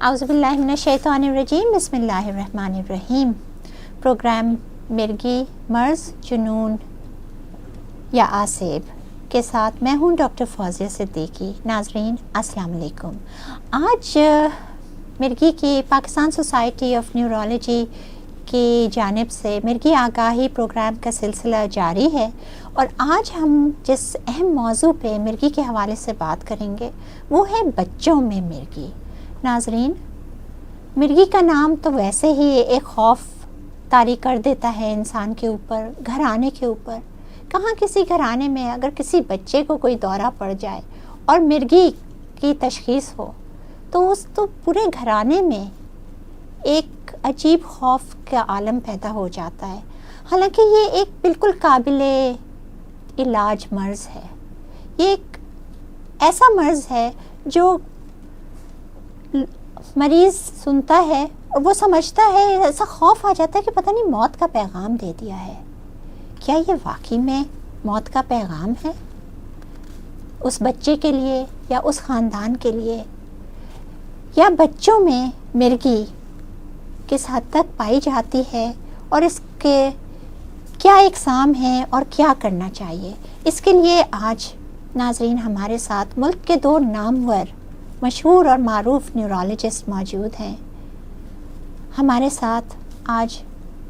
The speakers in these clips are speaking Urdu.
اعوذ باللہ من الشیطان الرجیم، بسم اللہ الرحمن الرحیم۔ پروگرام مرگی، مرض، جنون یا آسیب کے ساتھ میں ہوں ڈاکٹر فوزیہ صدیقی۔ ناظرین السلام علیکم۔ آج مرگی کی پاکستان سوسائٹی آف نیورولوجی کی جانب سے مرگی آگاہی پروگرام کا سلسلہ جاری ہے، اور آج ہم جس اہم موضوع پہ مرگی کے حوالے سے بات کریں گے وہ ہے بچوں میں مرگی۔ ناظرین، مرگی کا نام تو ویسے ہی ایک خوف طاری کر دیتا ہے انسان کے اوپر، گھرانے کے اوپر۔ کہاں کسی گھرانے میں اگر کسی بچے کو کوئی دورہ پڑ جائے اور مرگی کی تشخیص ہو تو پورے گھرانے میں ایک عجیب خوف کا عالم پیدا ہو جاتا ہے۔ حالانکہ یہ ایک بالکل قابل علاج مرض ہے۔ یہ ایک ایسا مرض ہے جو مریض سنتا ہے اور وہ سمجھتا ہے، ایسا خوف آ جاتا ہے کہ پتہ نہیں موت کا پیغام دے دیا ہے۔ کیا یہ واقعی میں موت کا پیغام ہے اس بچے کے لیے یا اس خاندان کے لیے؟ یا بچوں میں مرگی کس حد تک پائی جاتی ہے اور اس کے کیا اقسام ہیں اور کیا کرنا چاہیے؟ اس کے لیے آج ناظرین ہمارے ساتھ ملک کے دو نامور مشہور اور معروف نیورولوجسٹ موجود ہیں۔ ہمارے ساتھ آج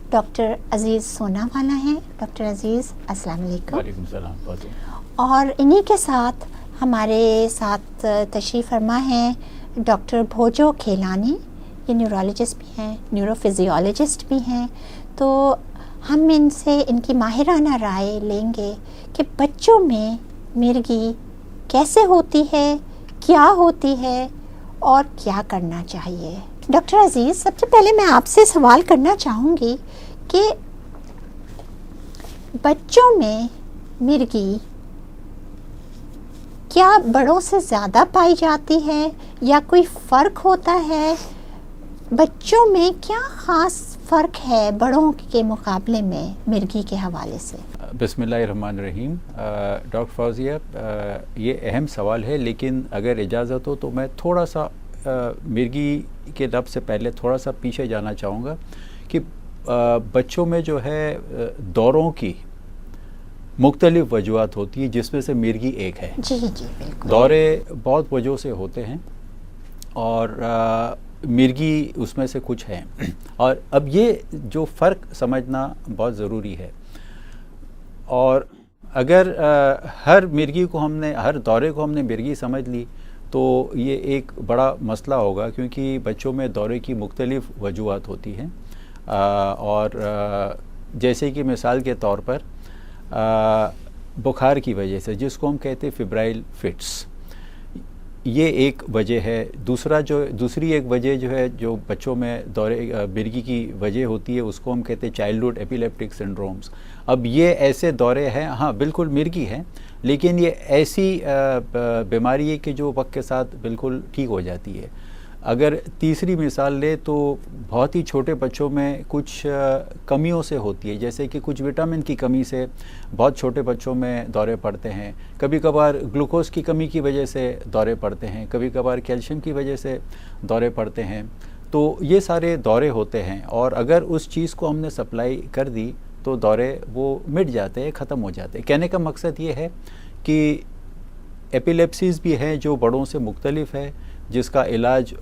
ڈاکٹر عزیز سونا والا ہیں۔ ڈاکٹر عزیز السلام علیکم۔ وعلیکم السلام۔ اور انہی کے ساتھ ہمارے ساتھ تشریف فرما ہیں ڈاکٹر بھوجو کھیلانی، یہ نیورولوجسٹ بھی ہیں، نیورو فزیولوجسٹ بھی ہیں۔ تو ہم ان سے ان کی ماہرانہ رائے لیں گے کہ بچوں میں مرگی کیسے ہوتی ہے، کیا ہوتی ہے اور کیا کرنا چاہیے۔ ڈاکٹر عزیز، سب سے پہلے میں آپ سے سوال کرنا چاہوں گی کہ بچوں میں مرگی کیا بڑوں سے زیادہ پائی جاتی ہے یا کوئی فرق ہوتا ہے؟ بچوں میں کیا خاص فرق ہے بڑوں کے مقابلے میں مرگی کے حوالے سے؟ بسم اللہ الرحمن الرحیم۔ ڈاکٹر فوزیہ، یہ اہم سوال ہے، لیکن اگر اجازت ہو تو میں تھوڑا سا مرگی کے لفظ سے پہلے تھوڑا سا پیچھے جانا چاہوں گا کہ بچوں میں جو ہے دوروں کی مختلف وجوہات ہوتی ہیں، جس میں سے مرگی ایک ہے۔ جی بالکل۔ دورے بہت وجہ سے ہوتے ہیں اور مرگی اس میں سے کچھ ہیں، اور اب یہ جو فرق سمجھنا بہت ضروری ہے۔ اور اگر ہر مرگی کو ہر دورے کو ہم نے مرگی سمجھ لی تو یہ ایک بڑا مسئلہ ہوگا، کیونکہ بچوں میں دورے کی مختلف وجوہات ہوتی ہیں، اور جیسے کہ مثال کے طور پر بخار کی وجہ سے، جس کو ہم کہتے ہیں فیبرائل فٹس، یہ ایک وجہ ہے۔ دوسری ایک وجہ جو ہے جو بچوں میں مرگی کی وجہ ہوتی ہے، اس کو ہم کہتے ہیں چائلڈہڈ ایپیلیپٹک سنڈرومز۔ اب یہ ایسے دورے ہیں، ہاں بالکل مرگی ہیں، لیکن یہ ایسی بیماری ہے کہ جو وقت کے ساتھ بالکل ٹھیک ہو جاتی ہے۔ اگر تیسری مثال لے تو بہت ہی چھوٹے بچوں میں کچھ کمیوں سے ہوتی ہے، جیسے کہ کچھ وٹامن کی کمی سے بہت چھوٹے بچوں میں دورے پڑتے ہیں، کبھی کبھار گلوکوز کی کمی کی وجہ سے دورے پڑتے ہیں، کبھی کبھار کیلشیم کی وجہ سے دورے پڑتے ہیں۔ تو یہ سارے دورے ہوتے ہیں، اور اگر اس چیز کو ہم نے سپلائی کر دی تو دورے وہ مٹ جاتے ہیں، ختم ہو جاتے ہیں۔ کہنے کا مقصد یہ ہے کہ ایپیلیپسیز بھی ہیں جو بڑوں سے مختلف ہے، جس کا علاج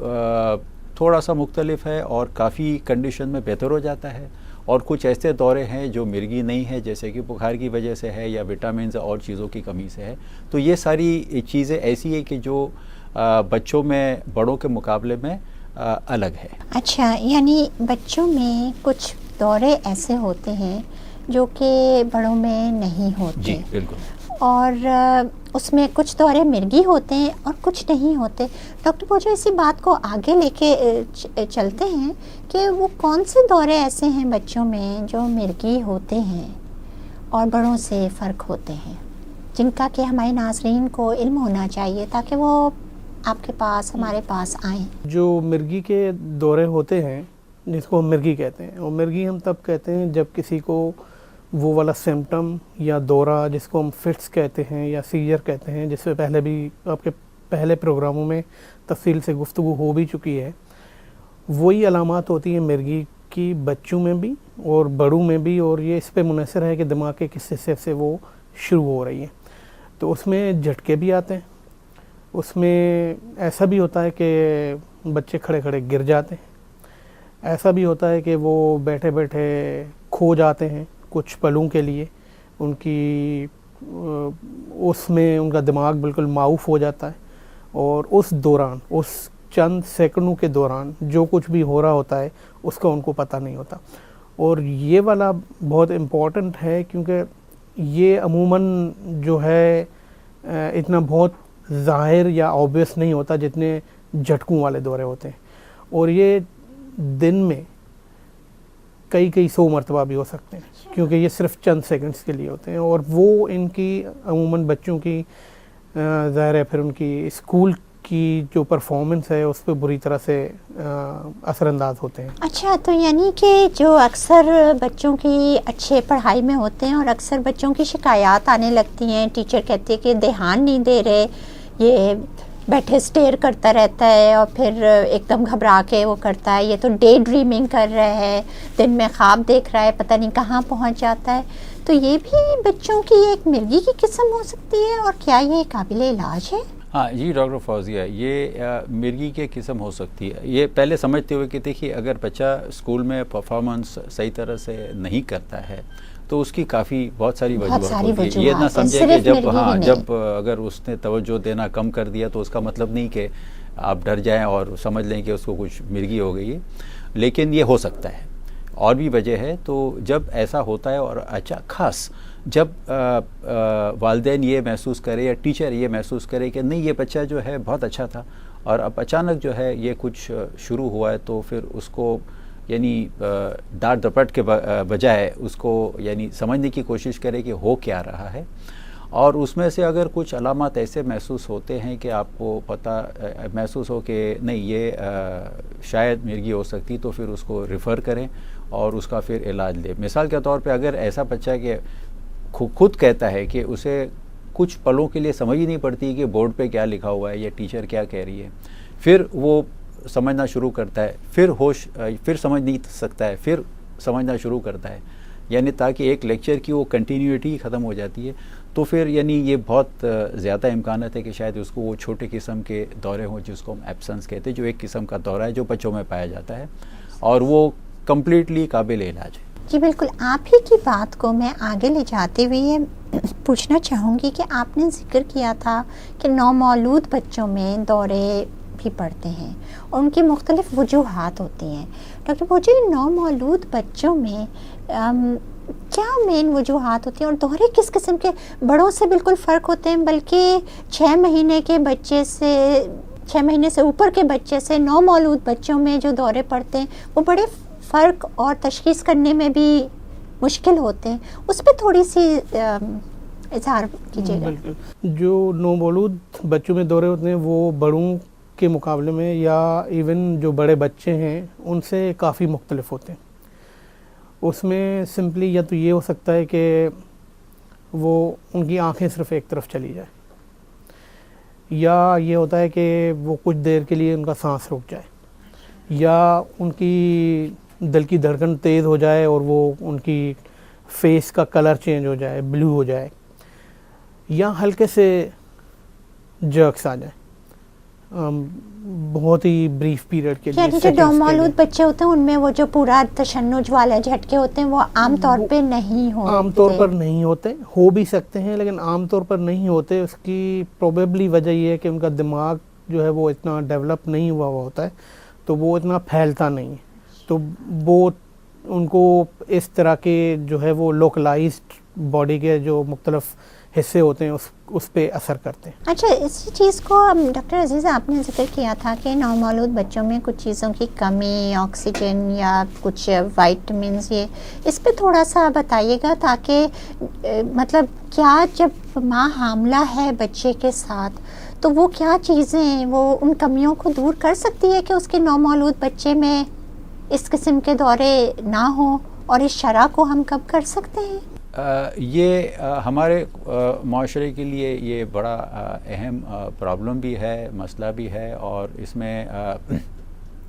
تھوڑا سا مختلف ہے اور کافی کنڈیشن میں بہتر ہو جاتا ہے، اور کچھ ایسے دورے ہیں جو مرگی نہیں ہے، جیسے کہ بخار کی وجہ سے ہے یا وٹامنز اور چیزوں کی کمی سے ہے۔ تو یہ ساری چیزیں ایسی ہیں کہ جو بچوں میں بڑوں کے مقابلے میں الگ ہے۔ اچھا، یعنی بچوں میں کچھ دورے ایسے ہوتے ہیں جو کہ بڑوں میں نہیں ہوتے۔ جی بالکل۔ اور اس میں کچھ دورے مرگی ہوتے ہیں اور کچھ نہیں ہوتے۔ ڈاکٹر بوجھو، اسی بات کو آگے لے کے چلتے ہیں کہ وہ کون سے دورے ایسے ہیں بچوں میں جو مرگی ہوتے ہیں اور بڑوں سے فرق ہوتے ہیں، جن کا کہ ہمارے ناظرین کو علم ہونا چاہیے تاکہ وہ آپ کے پاس، ہمارے پاس آئیں۔ جو مرگی کے دورے ہوتے ہیں جس کو ہم مرگی کہتے ہیں، اور مرگی ہم تب کہتے ہیں جب کسی کو وہ والا سمٹم یا دورہ جس کو ہم فٹس کہتے ہیں یا سیجر کہتے ہیں، جس سے پہلے بھی آپ کے پہلے پروگراموں میں تفصیل سے گفتگو ہو بھی چکی ہے وہی علامات ہوتی ہیں مرگی کی بچوں میں بھی اور بڑوں میں بھی، اور یہ اس پہ منحصر ہے کہ دماغ کے کس حصے سے وہ شروع ہو رہی ہے. تو اس میں جھٹکے بھی آتے ہیں، اس میں ایسا بھی ہوتا ہے کہ بچے کھڑے کھڑے گر جاتے ہیں، ایسا بھی ہوتا ہے کہ وہ بیٹھے بیٹھے کھو جاتے ہیں کچھ پلوں کے لیے، ان کی اس میں ان کا دماغ بالکل معاف ہو جاتا ہے، اور اس دوران، اس چند سیکنڈوں کے دوران جو کچھ بھی ہو رہا ہوتا ہے اس کا ان کو پتہ نہیں ہوتا. اور یہ والا بہت امپورٹنٹ ہے کیونکہ یہ عموماً جو ہے اتنا بہت ظاہر یا آبویس نہیں ہوتا جتنے جھٹکوں والے دورے ہوتے ہیں، اور یہ دن میں کئی 100 مرتبہ بھی ہو سکتے ہیں کیونکہ یہ صرف چند سیکنڈز کے لیے ہوتے ہیں. اور وہ ان کی عموماً بچوں کی ظاہر ہے پھر ان کی اسکول کی جو پرفارمنس ہے اس پہ بری طرح سے اثر انداز ہوتے ہیں. اچھا، تو یعنی کہ جو اکثر بچوں کی اچھے پڑھائی میں ہوتے ہیں اور اکثر بچوں کی شکایات آنے لگتی ہیں، ٹیچر کہتے ہیں کہ دھیان نہیں دے رہے، یہ بیٹھے اسٹیئر کرتا رہتا ہے اور پھر ایک دم گھبرا کے وہ کرتا ہے، یہ تو ڈے ڈریمنگ کر رہا ہے، دن میں خواب دیکھ رہا ہے، پتہ نہیں کہاں پہنچ جاتا ہے. تو یہ بھی بچوں کی ایک مرگی کی قسم ہو سکتی ہے، اور کیا یہ قابل علاج ہے؟ ہاں جی ڈاکٹر فوزیہ، یہ مرگی کی قسم ہو سکتی ہے. یہ پہلے سمجھتے ہوئے کہ دیکھیے اگر بچہ اسکول میں پرفارمنس صحیح طرح سے نہیں کرتا ہے تو اس کی بہت ساری وجوہات ہوتی ہے. یہ نہ سمجھے کہ جب اگر اس نے توجہ دینا کم کر دیا تو اس کا مطلب نہیں کہ آپ ڈر جائیں اور سمجھ لیں کہ اس کو کچھ مرگی ہو گئی ہے، لیکن یہ ہو سکتا ہے. اور بھی وجہ ہے. تو جب ایسا ہوتا ہے اور اچھا خاص جب والدین یہ محسوس کرے یا ٹیچر یہ محسوس کرے کہ نہیں یہ بچہ جو ہے بہت اچھا تھا اور اب اچانک جو ہے یہ کچھ شروع ہوا ہے، تو پھر اس کو یعنی ڈانٹ ڈپٹ کے بجائے اس کو یعنی سمجھنے کی کوشش کرے کہ ہو کیا رہا ہے. اور اس میں سے اگر کچھ علامات ایسے محسوس ہوتے ہیں کہ آپ کو پتہ محسوس ہو کہ نہیں یہ شاید مرگی ہو سکتی، تو پھر اس کو ریفر کریں اور اس کا پھر علاج لیں. مثال کے طور پہ اگر ایسا بچہ کہ خود کہتا ہے کہ اسے کچھ پلوں کے لیے سمجھ ہی نہیں پڑتی کہ بورڈ پہ کیا لکھا ہوا ہے یا ٹیچر کیا کہہ رہی ہے، پھر وہ سمجھنا شروع کرتا ہے، پھر سمجھ نہیں سکتا ہے، پھر سمجھنا شروع کرتا ہے، یعنی تاکہ ایک لیکچر کی وہ کنٹینیوٹی ختم ہو جاتی ہے. تو پھر یعنی یہ بہت زیادہ امکانات ہے کہ شاید اس کو وہ چھوٹے قسم کے دورے ہوں جس کو ہم ایبسنس کہتے ہیں، جو ایک قسم کا دورہ ہے جو بچوں میں پایا جاتا ہے اور وہ کمپلیٹلی قابل علاج ہے. جی بالکل. آپ ہی کی بات کو میں آگے لے جاتے ہوئے پوچھنا چاہوں گی کہ آپ نے ذکر کیا تھا کہ نومولود بچوں میں دورے بھی پڑتے ہیں اور ان کی مختلف وجوہات ہوتی ہیں. ڈاکٹر بوجی، نومولود بچوں میں کیا مین وجوہات ہوتی ہیں اور دورے کس قسم کے؟ بڑوں سے بالکل فرق ہوتے ہیں، بلکہ 6 مہینے کے بچے سے 6 مہینے سے اوپر کے بچے سے نومولود بچوں میں جو دورے پڑتے ہیں وہ بڑے فرق اور تشخیص کرنے میں بھی مشکل ہوتے ہیں. اس پہ تھوڑی سی اظہار کیجیے گا. جو نومولود بچوں میں دورے ہوتے ہیں وہ بڑوں کے مقابلے میں یا ایون جو بڑے بچے ہیں ان سے کافی مختلف ہوتے ہیں. اس میں سمپلی یا تو یہ ہو سکتا ہے کہ وہ ان کی آنکھیں صرف ایک طرف چلی جائے، یا یہ ہوتا ہے کہ وہ کچھ دیر کے لیے ان کا سانس رک جائے، یا ان کی دل کی دھڑکن تیز ہو جائے اور وہ ان کی فیس کا کلر چینج ہو جائے، بلو ہو جائے، یا ہلکے سے جرکس آ جائیں بہت ہی بریف پیریڈ کے لیے. یعنی جو نومولود بچے ہوتے ہیں ان میں وہ جو پورا تشنج والے جھٹکے ہوتے ہیں وہ عام طور پہ نہیں ہوتے. عام طور پر نہیں ہوتے، ہو بھی سکتے ہیں لیکن عام طور پر نہیں ہوتے. اس کی پروبیبلی وجہ یہ ہے کہ ان کا دماغ جو ہے وہ اتنا ڈیولپ نہیں ہوا ہوتا ہے، تو وہ اتنا پھیلتا نہیں ہے، تو وہ ان کو اس طرح کے جو ہے وہ لوکلائزڈ باڈی کے جو مختلف حصے ہوتے ہیں اس پہ اثر کرتے ہیں. اچھا، اسی چیز کو ڈاکٹر عزیز آپ نے ذکر کیا تھا کہ نومولود بچوں میں کچھ چیزوں کی کمی، آکسیجن یا کچھ وائٹمنز، یہ اس پہ تھوڑا سا بتائیے گا تاکہ مطلب کیا جب ماں حاملہ ہے بچے کے ساتھ تو وہ کیا چیزیں وہ ان کمیوں کو دور کر سکتی ہے کہ اس کے نومولود بچے میں اس قسم کے دورے نہ ہوں، اور اس شرح کو ہم کب کر سکتے ہیں؟ یہ ہمارے معاشرے کے لیے یہ بڑا اہم پرابلم بھی ہے، مسئلہ بھی ہے، اور اس میں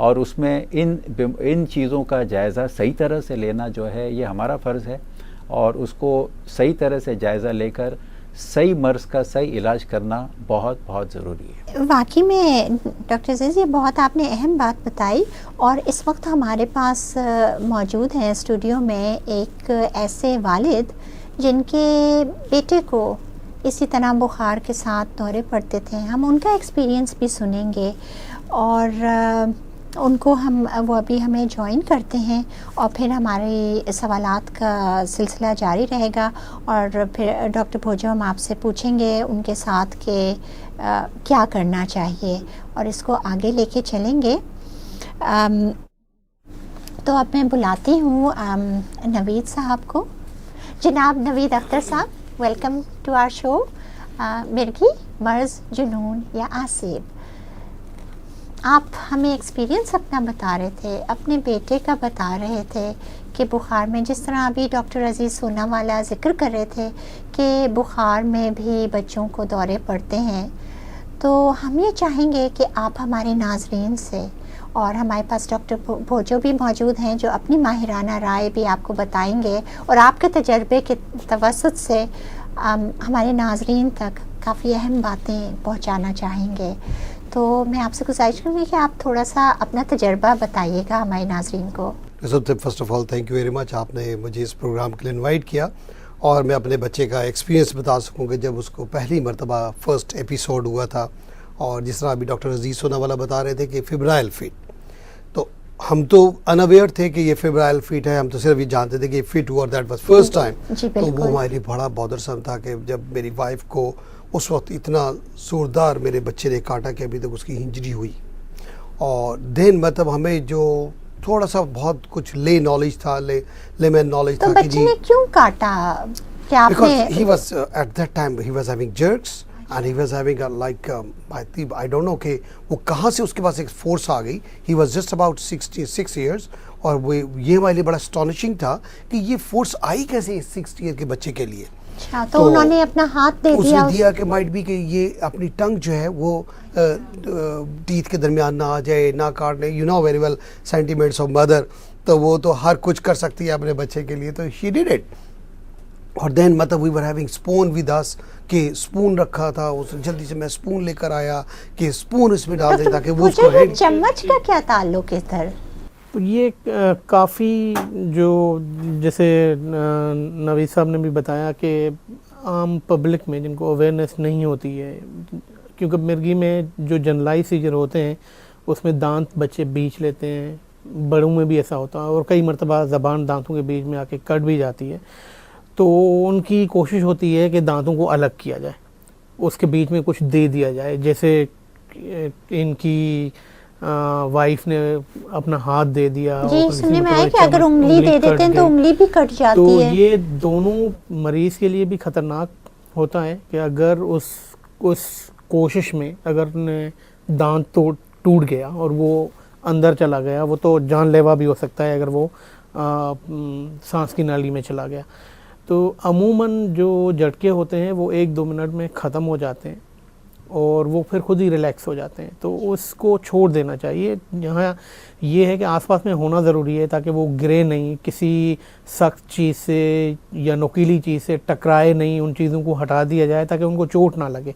اور اس میں ان چیزوں کا جائزہ صحیح طرح سے لینا جو ہے یہ ہمارا فرض ہے، اور اس کو صحیح طرح سے جائزہ لے کر صحیح مرض کا صحیح علاج کرنا بہت بہت ضروری ہے۔ واقعی میں ڈاکٹر عزیز یہ بہت آپ نے اہم بات بتائی، اور اس وقت ہمارے پاس موجود ہیں اسٹوڈیو میں ایک ایسے والد جن کے بیٹے کو اسی طرح بخار کے ساتھ دورے پڑتے تھے۔ ہم ان کا ایکسپیرینس بھی سنیں گے، اور ان کو وہ ابھی ہمیں جوائن کرتے ہیں، اور پھر ہمارے سوالات کا سلسلہ جاری رہے گا، اور پھر ڈاکٹر بھوجو ہم آپ سے پوچھیں گے ان کے ساتھ کہ کیا کرنا چاہیے، اور اس کو آگے لے کے چلیں گے۔ تو اب میں بلاتی ہوں نوید صاحب کو۔ جناب نوید اختر صاحب، ویلکم ٹو آر شو مرگی مرض جنون یا آسیب۔ آپ ہمیں ایکسپیرینس اپنا بتا رہے تھے، اپنے بیٹے کا بتا رہے تھے کہ بخار میں، جس طرح ابھی ڈاکٹر عزیز سونا والا ذکر کر رہے تھے کہ بخار میں بھی بچوں کو دورے پڑتے ہیں، تو ہم یہ چاہیں گے کہ آپ ہمارے ناظرین سے، اور ہمارے پاس ڈاکٹر بھوجو بھی موجود ہیں جو اپنی ماہرانہ رائے بھی آپ کو بتائیں گے، اور آپ کے تجربے کے توسط سے ہمارے ناظرین تک کافی اہم باتیں پہنچانا چاہیں گے۔ تو میں آپ سے گزارش کروں گی کہ آپ تھوڑا سا اپنا تجربہ بتائیے گا ہمارے ناظرین کو۔ First of all thank you very much, آپ نے مجھے اس پروگرام کے لیے انوائٹ کیا، اور میں اپنے بچے کا ایکسپیرینس بتا سکوں کہ جب اس کو پہلی مرتبہ فرسٹ ایپیسوڈ ہوا تھا، اور جس طرح ابھی ڈاکٹر عزیز سونا والا بتا رہے تھے کہ فیبرائل فٹ، تو ہم تو انویئر تھے کہ یہ فیبرائل فٹ ہے، ہم تو صرف یہ جانتے تھے کہ یہ فٹ ہوا، دیٹ واز فرسٹ ٹائم۔ تو وہ ہمارے لیے بڑا بادرسم تھا کہ جب میری وائف کو اس وقت اتنا زوردار میرے بچے نے کاٹا کہ ابھی تک اس کی انجری ہوئی، اور دین مطلب ہمیں جو تھوڑا سا بہت کچھ نالج تھا، لیمن نالج تھا کہ جی کیوں کاٹا، کیا آپ نے؟ he was at that time he was having jerks and he was having I don't know کہ وہ کہاں سے اس کے پاس ایک فورس آ گئی۔ he was just about 66 years، اور وہ یہ ہمارے لیے بڑا اسٹانشنگ تھا کہ یہ فورس آئی کیسے 60 ایئر کے بچے کے لیے۔ تو انہوں نے اپنا ہاتھ دے دیا کہ مائٹ بھی کہ یہ اپنی ٹنگ جو ہے وہ ٹیتھ کے درمیان نہ آ جائے، نہ کاٹنے، you know very well sentiments of mother, تو وہ تو ہر کچھ کر سکتی ہے اپنے بچے کے لیے، تو شی ڈیڈ اٹ۔ اور دین مطلب we were having spoon with us, کہ اسپون رکھا تھا، اس جلدی سے میں اسپون لے کر آیا کہ اسپون اس میں ڈال دیں تاکہ وہ اس کو ہیڈ۔ چمچ کا کیا تعلق ہے ادھر؟ یہ کافی جو جیسے نوید صاحب نے بھی بتایا کہ عام پبلک میں جن کو اویئرنیس نہیں ہوتی ہے، کیونکہ مرگی میں جو جنرلائز سیجر ہوتے ہیں اس میں دانت بچے بیچ لیتے ہیں، بڑوں میں بھی ایسا ہوتا ہے، اور کئی مرتبہ زبان دانتوں کے بیچ میں آ کے کٹ بھی جاتی ہے، تو ان کی کوشش ہوتی ہے کہ دانتوں کو الگ کیا جائے، اس کے بیچ میں کچھ دے دیا جائے، جیسے ان کی وائف نے اپنا ہاتھ دے دیا، جی سننے میں آیا کہ اگر انگلی دے دیتے ہیں تو انگلی بھی کٹ جاتی ہے، تو یہ دونوں مریض کے لیے بھی خطرناک ہوتا ہے کہ اگر اس کوشش میں اگر دانت ٹوٹ گیا اور وہ اندر چلا گیا، وہ تو جان لیوا بھی ہو سکتا ہے اگر وہ سانس کی نالی میں چلا گیا۔ تو عموماً جو جھٹکے ہوتے ہیں وہ 1-2 منٹ میں ختم ہو جاتے ہیں، اور وہ پھر خود ہی ریلیکس ہو جاتے ہیں، تو اس کو چھوڑ دینا چاہیے۔ یہاں یہ ہے کہ آس پاس میں ہونا ضروری ہے تاکہ وہ گرے نہیں، کسی سخت چیز سے یا نوکیلی چیز سے ٹکرائے نہیں، ان چیزوں کو ہٹا دیا جائے تاکہ ان کو چوٹ نہ لگے۔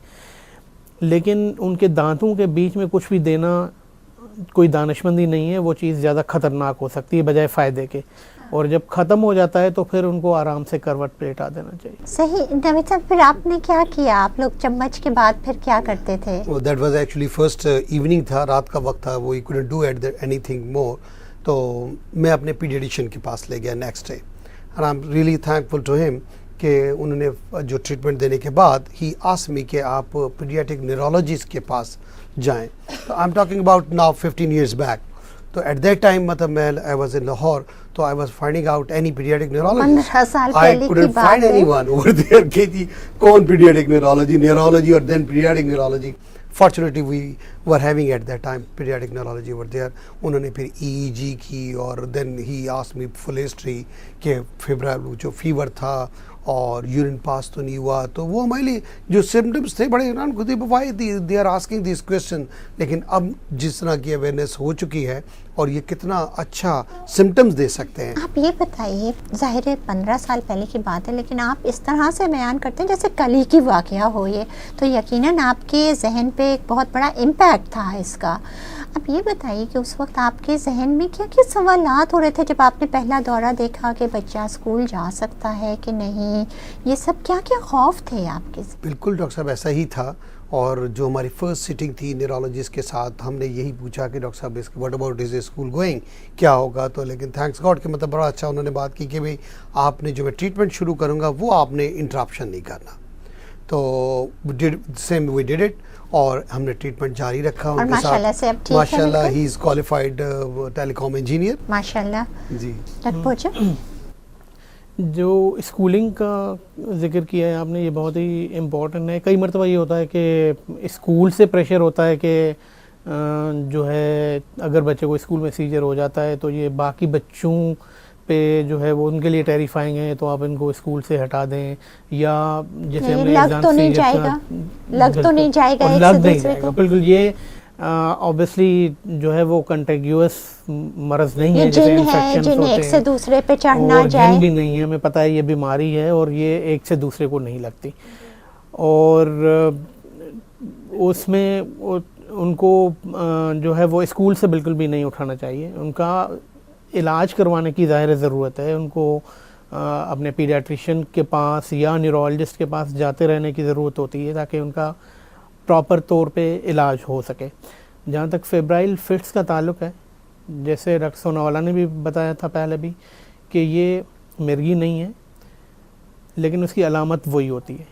لیکن ان کے دانتوں کے بیچ میں کچھ بھی دینا کوئی دانشمندی نہیں ہے، وہ چیز زیادہ خطرناک ہو سکتی ہے بجائے فائدے کے، اور جب ختم ہو جاتا ہے تو پھر ان کو آرام سے کروٹ پہ لٹا دینا چاہیے۔ صحیح۔ نوید صاحب پھر آپ نے کیا کیا؟ آپ لوگ چمچ کے بعد پھر کیا کرتے تھے؟ That was actually first evening تھا، رات کا وقت تھا، وہ couldn't do any thing more, تو میں اپنے پیڈیٹیشین کے پاس لے گیا next day, and I am really thankful to ہم کہ انہوں نے جو ٹریٹمنٹ دینے کے بعد ہی آسکڈ می کہ آپ پیڈیاٹرک نیورولوجسٹ کے پاس جائیں۔ I am talking about now 15 years back، تو ایٹ دیٹ ٹائم مطلب میں آئی واز ان لاہور، تو I was finding out any paediatric neurologist, 15 سال آئی پہلے کی couldn't بات find ہے۔ anyone over there کہ جی کون پیڈیاٹرک نیورولوجی اور then pediatric neurology. Fortunately we were having at that time pediatric neurology over there. انہوں نے پھر EEG کی، اور then he asked me full history کہ جو فیور تھا اور یورین پاس تو نہیں ہوا، تو وہ ہمارے لیے جو سمٹمس تھے بڑے why they are asking this question, لیکن اب جس طرح کی اویئرنیس ہو چکی ہے اور یہ کتنا اچھا سمٹمز دے سکتے ہیں. آپ یہ بتائیے، ظاہر ہے 15 سال پہلے کی بات ہے، لیکن آپ اس طرح سے بیان کرتے ہیں جیسے کل ہی کی واقعہ ہو یہ، تو یقیناً آپ کے ذہن پہ ایک بہت بڑا امپیکٹ تھا اس کا. اب یہ بتائیے کہ اس وقت آپ کے ذہن میں کیا کیا سوالات ہو رہے تھے جب آپ نے پہلا دورہ دیکھا کہ بچہ اسکول جا سکتا ہے کہ نہیں؟ یہ سب کیا کیا خوف تھے آپ کے؟ بالکل ڈاکٹر صاحب ایسا ہی تھا، اور جو ہماری فرسٹ سٹنگ تھی نیورولوجسٹ کے ساتھ، ہم نے یہی پوچھا کہ ڈاکٹر صاحب what about is school going, کیا ہوگا؟ تو لیکن تھینکس گاڈ کہ مطلب بڑا اچھا انہوں نے بات کی کہ بھئی آپ نے جو میں ٹریٹمنٹ شروع کروں گا وہ آپ نے انٹرپشن نہیں کرنا. تو سیم وی ڈیڈ اٹ، اور ہم نے ٹریٹمنٹ جاری رکھا ان کے ساتھ. ماشاءاللہ ہی is qualified tele com engineer. ماشاءاللہ. جی جو اسکولنگ کا ذکر کیا ہے آپ نے، یہ بہت ہی امپورٹنٹ ہے. کئی مرتبہ یہ ہوتا ہے کہ اسکول سے پریشر ہوتا ہے کہ جو ہے اگر بچے کو اسکول میں سیجر ہو جاتا ہے تو یہ باقی بچوں پہ جو ہے وہ ان کے لیے ٹیریفائنگ ہے، تو آپ ان کو اسکول سے ہٹا دیں، یا جیسے ہم نے لگ تو نہیں جائے گا، لگ تو نہیں جائے گا، لگ نہیں جائے گا. بالکل، یہ obviously جو ہے وہ کنٹیگیوس مرض نہیں ہے جیسے انفیکشنز ہوتے ہیں، ایک سے دوسرے پہ چڑھنا جائے، جن بھی نہیں ہے. ہمیں پتہ ہے یہ بیماری ہے اور یہ ایک سے دوسرے کو نہیں لگتی، اور اس میں ان کو جو ہے وہ اسکول سے بالکل بھی نہیں اٹھانا چاہیے. ان کا علاج کروانے کی ظاہر ضرورت ہے، ان کو اپنے پیڈیاٹریشین کے پاس یا نیورولوجسٹ کے پاس جاتے رہنے کی ضرورت ہوتی ہے تاکہ ان کا پراپر طور پہ علاج ہو سکے. جہاں تک فیبرائل فٹس کا تعلق ہے، جیسے ڈاکٹر سوناوالا نے بھی بتایا تھا پہلے بھی کہ یہ مرگی نہیں ہے، لیکن اس کی علامت وہی ہوتی ہے.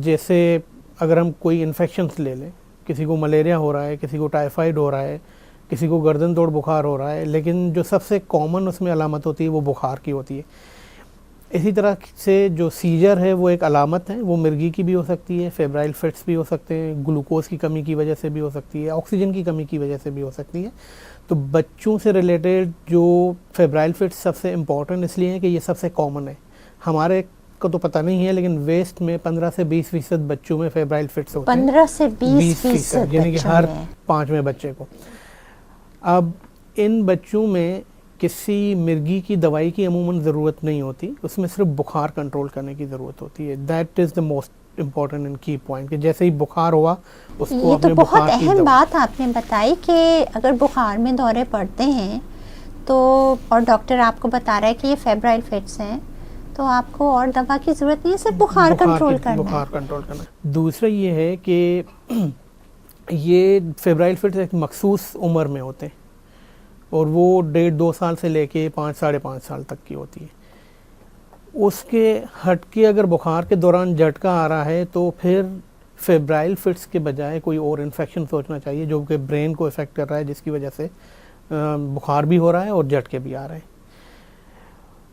جیسے اگر ہم کوئی انفیکشنس لے لیں، کسی کو ملیریا ہو رہا ہے، کسی کو ٹائیفائڈ ہو رہا ہے، کسی کو گردن توڑ بخار ہو رہا ہے، لیکن جو سب سے کامن اس میں علامت ہوتی ہے وہ بخار کی ہوتی ہے. اسی طرح سے جو سیجر ہے وہ ایک علامت ہے، وہ مرگی کی بھی ہو سکتی ہے، فیبرائل فٹس بھی ہو سکتے ہیں، گلوکوز کی کمی کی وجہ سے بھی ہو سکتی ہے، آکسیجن کی کمی کی وجہ سے بھی ہو سکتی ہے. تو بچوں سے ریلیٹڈ جو فیبرائل فٹس سب سے امپورٹنٹ اس لیے ہیں کہ یہ سب سے کامن ہے. ہمارے کو تو پتہ نہیں ہے، لیکن ویسٹ میں 15 سے 20% بچوں میں فیبرائل فٹس ہوتے ہیں. 15 سے 20% یعنی کہ ہر 5ویں بچے کو. اب ان بچوں میں کسی مرگی کی دوائی کی عموماً ضرورت نہیں ہوتی، اس میں صرف بخار کنٹرول کرنے کی ضرورت ہوتی ہے. That is the most important and کی پوائنٹ کہ جیسے ہی بخار ہوا اس کو اپنے بخار کی بہت اہم بات آپ نے بتائی کہ اگر بخار میں دورے پڑتے ہیں تو اور ڈاکٹر آپ کو بتا رہا ہے کہ یہ فیبرائل فٹس ہیں تو آپ کو اور دوا کی ضرورت نہیں ہے، صرف بخار کنٹرول کرنا. دوسرا یہ ہے کہ یہ فیبرائل فٹس ایک مخصوص عمر میں ہوتے ہیں اور وہ 1.5-2 سال سے لے کے 5-5.5 سال تک کی ہوتی ہے. اس کے ہٹ کے اگر بخار کے دوران جھٹکا آ رہا ہے تو پھر فیبرائل فٹس کے بجائے کوئی اور انفیکشن سوچنا چاہیے جو کہ برین کو افیکٹ کر رہا ہے، جس کی وجہ سے بخار بھی ہو رہا ہے اور جھٹکے بھی آ رہے ہیں.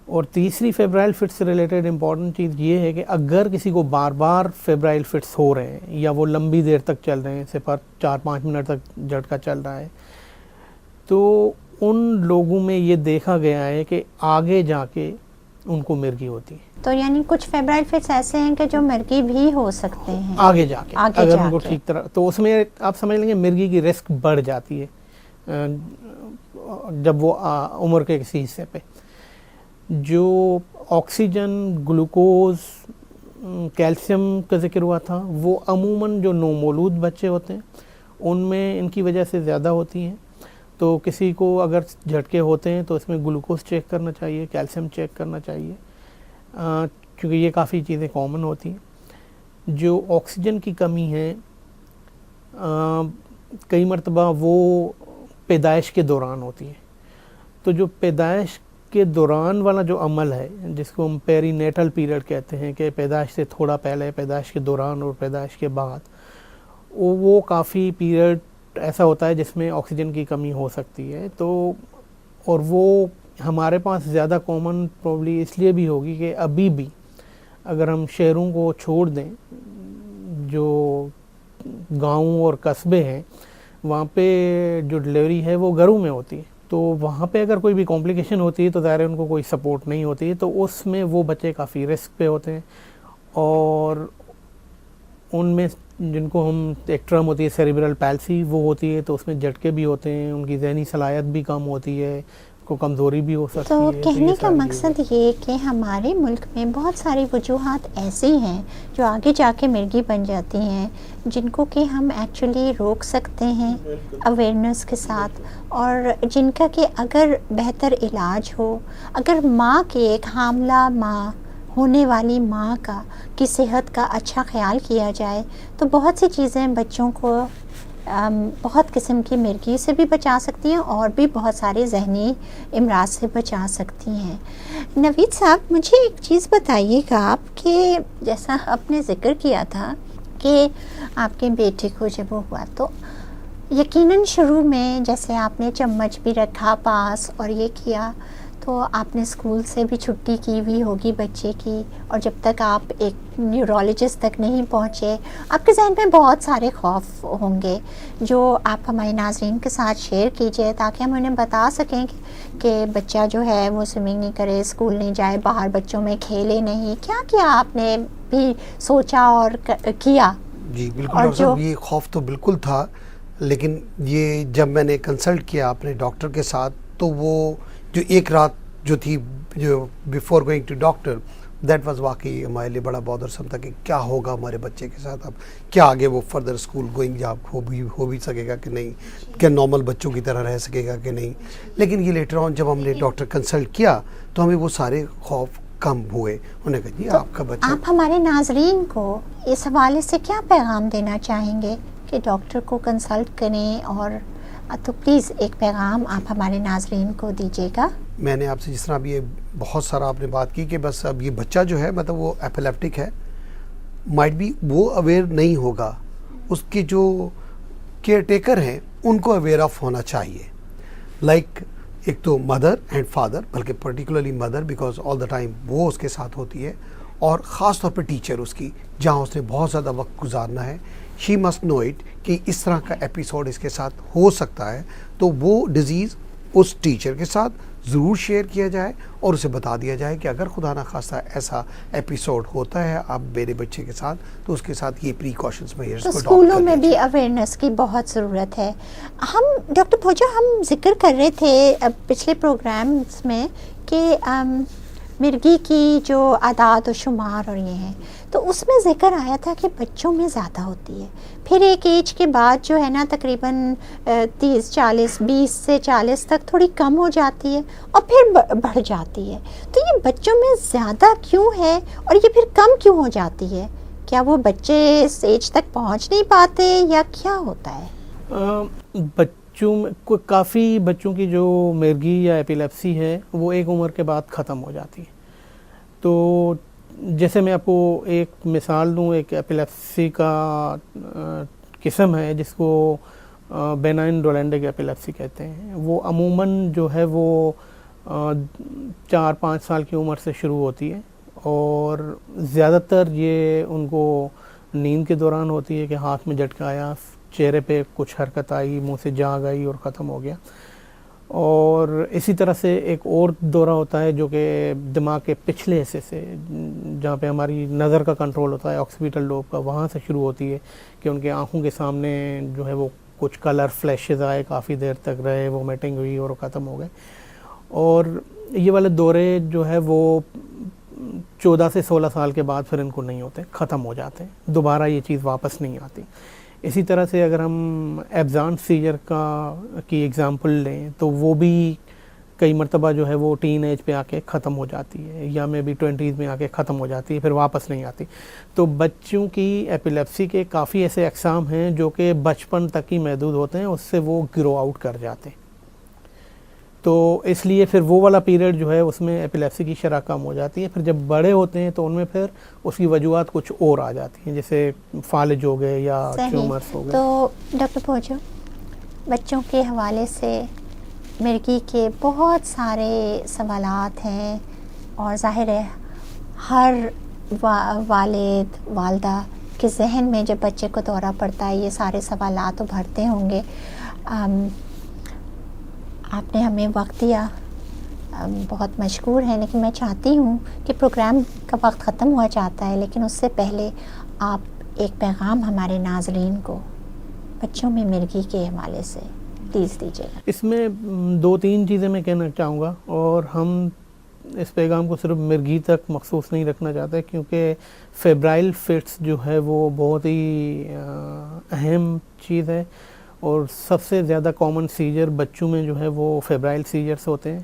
اور تیسری فیبرائل فٹس سے ریلیٹڈ امپورٹنٹ چیز یہ ہے کہ اگر کسی کو بار بار فیبرائل فٹس ہو رہے ہیں یا وہ لمبی دیر تک چل رہے ہیں، صرف 4-5 منٹ تک جھٹکا چل رہا ہے، تو ان لوگوں میں یہ دیکھا گیا ہے کہ آگے جا کے ان کو مرگی ہوتی ہے. تو یعنی کچھ فیبرائل فٹس ایسے ہیں کہ جو مرگی بھی ہو سکتے ہیں آگے جا کے اگر ان کو ٹھیک طرح، تو اس میں آپ سمجھ لیں گے مرگی کی رسک بڑھ جاتی ہے جب وہ عمر کے کسی حصے پہ. جو آکسیجن، گلوکوز، کیلشیم کا ذکر ہوا تھا، وہ عموماً جو نومولود بچے ہوتے ہیں ان میں ان کی وجہ سے زیادہ ہوتی ہیں. تو کسی کو اگر جھٹکے ہوتے ہیں تو اس میں گلوکوز چیک کرنا چاہیے، کیلشیم چیک کرنا چاہیے، کیونکہ یہ کافی چیزیں کامن ہوتی ہیں. جو آکسیجن کی کمی ہے کئی مرتبہ وہ پیدائش کے دوران ہوتی ہے. تو جو پیدائش کے دوران والا جو عمل ہے جس کو ہم پیری نیٹل پیریڈ کہتے ہیں کہ پیدائش سے تھوڑا پہلے، پیدائش کے دوران اور پیدائش کے بعد، وہ کافی پیریڈ ایسا ہوتا ہے جس میں آکسیجن کی کمی ہو سکتی ہے. تو اور وہ ہمارے پاس زیادہ کامن پرابلی اس لیے بھی ہوگی کہ ابھی بھی اگر ہم شہروں کو چھوڑ دیں، جو گاؤں اور قصبے ہیں وہاں پہ جو ڈلیوری ہے وہ گھروں میں ہوتی ہے. تو وہاں پہ اگر کوئی بھی کمپلیکیشن ہوتی ہے تو ظاہر ہے ان کو کوئی سپورٹ نہیں ہوتی ہے، تو اس میں وہ بچے کافی رسک پہ ہوتے ہیں. اور ان میں جن کو ہم ایک ٹرم ہوتی ہے سیریبرل پیلسی وہ ہوتی ہے, تو اس میں جھٹکے بھی ہوتے ہیں, ان کی ذہنی صلاحیت بھی کم ہوتی ہے, کو کمزوری بھی ہو سکتی تو ہے. کہنے یہ کا ساری مقصد یہ کہ ہمارے ملک میں بہت ساری وجوہات ایسی ہیں جو آگے جا کے مرگی بن جاتی ہیں, جن کو کہ ہم ایکچولی روک سکتے ہیں اویئرنیس کے ساتھ, اور جن کا کہ اگر بہتر علاج ہو, اگر ماں کے ایک حاملہ ماں ہونے والی ماں کی صحت کا اچھا خیال کیا جائے تو بہت سی چیزیں بچوں کو بہت قسم کی مرگی سے بھی بچا سکتی ہیں اور بھی بہت سارے ذہنی امراض سے بچا سکتی ہیں. نوید صاحب, مجھے ایک چیز بتائیے گا آپ, کہ جیسا آپ نے ذکر کیا تھا کہ آپ کے بیٹے کو جب وہ ہوا تو یقیناً شروع میں جیسے آپ نے چمچ بھی رکھا پاس اور یہ کیا, تو آپ نے اسکول سے بھی چھٹی کی ہوئی ہوگی بچے کی, اور جب تک آپ ایک نیورولوجسٹ تک نہیں پہنچے آپ کے ذہن میں بہت سارے خوف ہوں گے جو آپ ہمارے ناظرین کے ساتھ شیئر کیجئے تاکہ ہم انہیں بتا سکیں کہ بچہ جو ہے وہ سوئمنگ نہیں کرے, اسکول نہیں جائے, باہر بچوں میں کھیلے نہیں. کیا کیا آپ نے بھی سوچا اور کیا؟ جی بالکل ڈاکٹر صاحب, یہ خوف تو بالکل تھا, لیکن یہ جب میں نے کنسلٹ کیا اپنے ڈاکٹر کے ساتھ تو وہ جو ایک رات جو تھی جو before going to doctor, that was واقعی ہمارے لیے بڑا بودرسم تھا کہ کیا ہوگا ہمارے بچے کے ساتھ, اب کیا آگے وہ فردر اسکول گوئنگ جا ہو بھی سکے گا کہ نہیں, کیا نارمل بچوں کی طرح رہ سکے گا کہ نہیں. لیکن یہ لیٹر آن جب ہم نے ڈاکٹر کنسلٹ کیا تو ہمیں وہ سارے خوف کم ہوئے. انہوں نے کہا جی آپ کا بچہ. آپ ہمارے ناظرین کو اس حوالے سے کیا پیغام دینا چاہیں گے کہ ڈاکٹر کو کنسلٹ کریں, اور تو پلیز ایک پیغام آپ ہمارے ناظرین کو دیجیے گا. میں نے آپ سے جس طرح اب یہ بہت سارا آپ نے بات کی کہ بس اب یہ بچہ جو ہے مطلب وہ ایپیلیپٹک ہے, مائٹ بی وہ اویئر نہیں ہوگا, اس کے جو کیئر ٹیکر ہیں ان کو اویئر آف ہونا چاہیے, لائک ایک تو مدر اینڈ فادر, بلکہ particularly mother because all the time وہ اس کے ساتھ ہوتی ہے, اور خاص طور پہ ٹیچر اس کی جہاں اس نے بہت زیادہ وقت گزارنا ہے. شی مسٹ نو اٹ کہ اس طرح کا ایپیسوڈ اس کے ساتھ ہو سکتا ہے, تو وہ ڈیزیز اس ٹیچر کے ساتھ ضرور شیئر کیا جائے اور اسے بتا دیا جائے کہ اگر خدا نخواستہ ایسا ایپیسوڈ ہوتا ہے اب میرے بچے کے ساتھ تو اس کے ساتھ یہ پریکاشنز میئرز کو اڈاپٹ اسکولوں میں بھی اویئرنیس کی بہت ضرورت ہے. ہم ڈاکٹر بھوجا ہم ذکر کر رہے تھے پچھلے پروگرامز میں کہ مرگی کی جو اعداد و شمار اور یہ ہیں, تو اس میں ذکر آیا تھا کہ بچوں میں زیادہ ہوتی ہے, پھر ایک ایج کے بعد جو ہے نا تقریباً 30-40 20 سے 40 تک تھوڑی کم ہو جاتی ہے اور پھر بڑھ جاتی ہے. تو یہ بچوں میں زیادہ کیوں ہے اور یہ پھر کم کیوں ہو جاتی ہے؟ کیا وہ بچے اس ایج تک پہنچ نہیں پاتے یا کیا ہوتا ہے؟ بچوں میں کافی بچوں کی جو مرگی یا ایپیلیپسی ہے وہ ایک عمر کے بعد ختم ہو جاتی ہے. تو جیسے میں آپ کو ایک مثال دوں, ایک ایپیلیپسی کا قسم ہے جس کو بینائن ڈولینڈک ایپیلیپسی کہتے ہیں. وہ عموماً جو ہے وہ 4-5 سال کی عمر سے شروع ہوتی ہے, اور زیادہ تر یہ ان کو نیند کے دوران ہوتی ہے کہ ہاتھ میں جھٹکا آیا, چہرے پہ کچھ حرکت آئی, منہ سے جاگ آئی اور ختم ہو گیا. اور اسی طرح سے ایک اور دورہ ہوتا ہے جو کہ دماغ کے پچھلے حصے سے, جہاں پہ ہماری نظر کا کنٹرول ہوتا ہے آکسیپیٹل لوب کا, وہاں سے شروع ہوتی ہے کہ ان کے آنکھوں کے سامنے جو ہے وہ کچھ کلر فلیشز آئے, کافی دیر تک رہے, وومیٹنگ ہوئی اور ختم ہو گئے. اور یہ والے دورے جو ہے وہ 14 سے 16 سال کے بعد پھر ان کو نہیں ہوتے, ختم ہو جاتے ہیں, دوبارہ یہ چیز واپس نہیں آتی. اسی طرح سے اگر ہم ایبزان سیجر کی ایگزامپل لیں تو وہ بھی کئی مرتبہ جو ہے وہ ٹین ایج پہ آ کے ختم ہو جاتی ہے, یا میں بھی 20s میں آ کے ختم ہو جاتی ہے, پھر واپس نہیں آتی. تو بچوں کی ایپیلیپسی کے کافی ایسے اقسام ہیں جو کہ بچپن تک ہی محدود ہوتے ہیں, اس سے وہ گرو آؤٹ کر جاتے ہیں. تو اس لیے پھر وہ والا پیریڈ جو ہے اس میں ایپیلیپسی کی شرح کم ہو جاتی ہے. پھر جب بڑے ہوتے ہیں تو ان میں پھر اس کی وجوہات کچھ اور آ جاتی ہیں, جیسے فالج ہو گئے یا ٹیومرز ہو گئے. تو ڈاکٹر بھوجا, بچوں کے حوالے سے مرگی کے بہت سارے سوالات ہیں, اور ظاہر ہے ہر والد والدہ کے ذہن میں جب بچے کو دورہ پڑتا ہے یہ سارے سوالات ابھرتے ہوں گے. آپ نے ہمیں وقت دیا, بہت مشکور ہیں, لیکن میں چاہتی ہوں کہ پروگرام کا وقت ختم ہوا جاتا ہے, لیکن اس سے پہلے آپ ایک پیغام ہمارے ناظرین کو بچوں میں مرگی کے حوالے سے پلیز دیجیے گا. اس میں 2-3 چیزیں میں کہنا چاہوں گا، اور ہم اس پیغام کو صرف مرگی تک مخصوص نہیں رکھنا چاہتے، کیونکہ فیبرائل فٹس جو ہے وہ بہت ہی اہم چیز ہے، اور سب سے زیادہ کامن سیجر بچوں میں جو ہے وہ فیبرائل سیجرز ہوتے ہیں،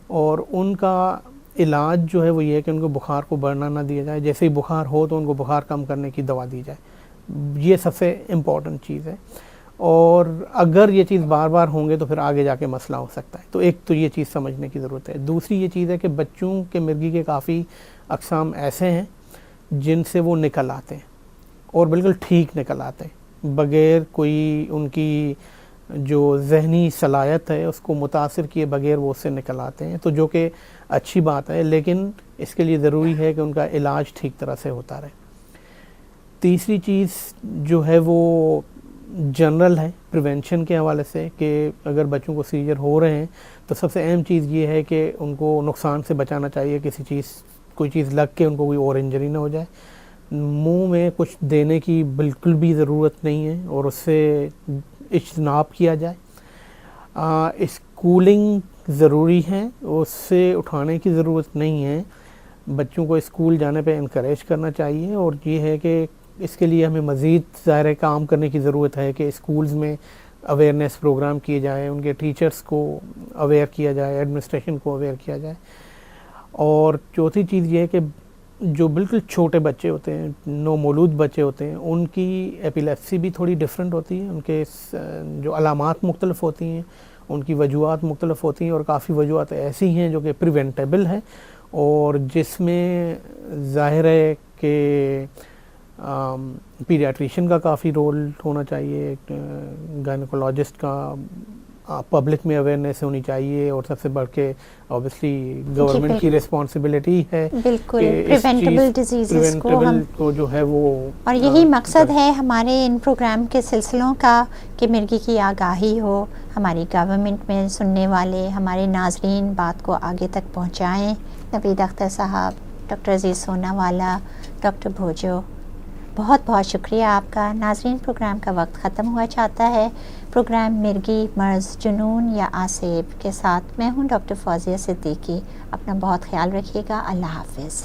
اور ان کا علاج جو ہے وہ یہ ہے کہ ان کو بخار کو بڑھنا نہ دیا جائے. جیسے ہی بخار ہو تو ان کو بخار کم کرنے کی دوا دی جائے. یہ سب سے امپورٹنٹ چیز ہے، اور اگر یہ چیز بار بار ہوں گے تو پھر آگے جا کے مسئلہ ہو سکتا ہے. تو ایک تو یہ چیز سمجھنے کی ضرورت ہے. دوسری یہ چیز ہے کہ بچوں کے مرگی کے کافی اقسام ایسے ہیں جن سے وہ نکل آتے ہیں، اور بالکل ٹھیک نکل آتے ہیں، بغیر کوئی ان کی جو ذہنی صلاحیت ہے اس کو متاثر کیے بغیر وہ اس سے نکل آتے ہیں، تو جو کہ اچھی بات ہے، لیکن اس کے لیے ضروری ہے کہ ان کا علاج ٹھیک طرح سے ہوتا رہے. تیسری چیز جو ہے وہ جنرل ہے پریونشن کے حوالے سے، کہ اگر بچوں کو سیجر ہو رہے ہیں تو سب سے اہم چیز یہ ہے کہ ان کو نقصان سے بچانا چاہیے، کوئی چیز لگ کے ان کو کوئی اور انجری نہ ہو جائے. منہ میں کچھ دینے کی بالکل بھی ضرورت نہیں ہے، اور اس سے اجتناب کیا جائے. اسکولنگ ضروری ہے، اس سے اٹھانے کی ضرورت نہیں ہے. بچوں کو اسکول جانے پہ انکریج کرنا چاہیے، اور یہ ہے کہ اس کے لیے ہمیں مزید ظاہر کام کرنے کی ضرورت ہے کہ اسکولز میں اویئرنیس پروگرام کیے جائیں، ان کے ٹیچرز کو اویئر کیا جائے، ایڈمنسٹریشن کو اویئر کیا جائے. اور چوتھی چیز یہ ہے کہ جو بالکل چھوٹے بچے ہوتے ہیں، نومولود بچے ہوتے ہیں، ان کی ایپیلیپسی بھی تھوڑی ڈیفرنٹ ہوتی ہے. ان کے جو علامات مختلف ہوتی ہیں، ان کی وجوہات مختلف ہوتی ہیں، اور کافی وجوہات ایسی ہیں جو کہ پریونٹیبل ہیں، اور جس میں ظاہر ہے کہ پیڈیاٹریشین کا کافی رول ہونا چاہیے، گائنیکولوجسٹ کا، پبلک میں اویئرنیس ہونی چاہیے، اور سب سے بڑھ کے اوبیسلی گورنمنٹ کی ریسپانسبلٹی ہے بالکل پریونٹیبل ڈیزیزز کو جو ہے وہ، اور یہی مقصد ہے ہمارے ان پروگرام کے سلسلوں کا کہ مرگی کی آگاہی ہو. ہماری گورنمنٹ میں سننے والے ہمارے ناظرین بات کو آگے تک پہنچائیں. نوید اختر صاحب، ڈاکٹر عزیز سونا والا، ڈاکٹر بھوجو، بہت بہت شکریہ آپ کا. ناظرین، پروگرام کا وقت ختم ہوا چاہتا ہے. پروگرام مرگی، مرض، جنون یا آسیب کے ساتھ میں ہوں ڈاکٹر فوزیہ صدیقی. اپنا بہت خیال رکھیے گا. اللہ حافظ.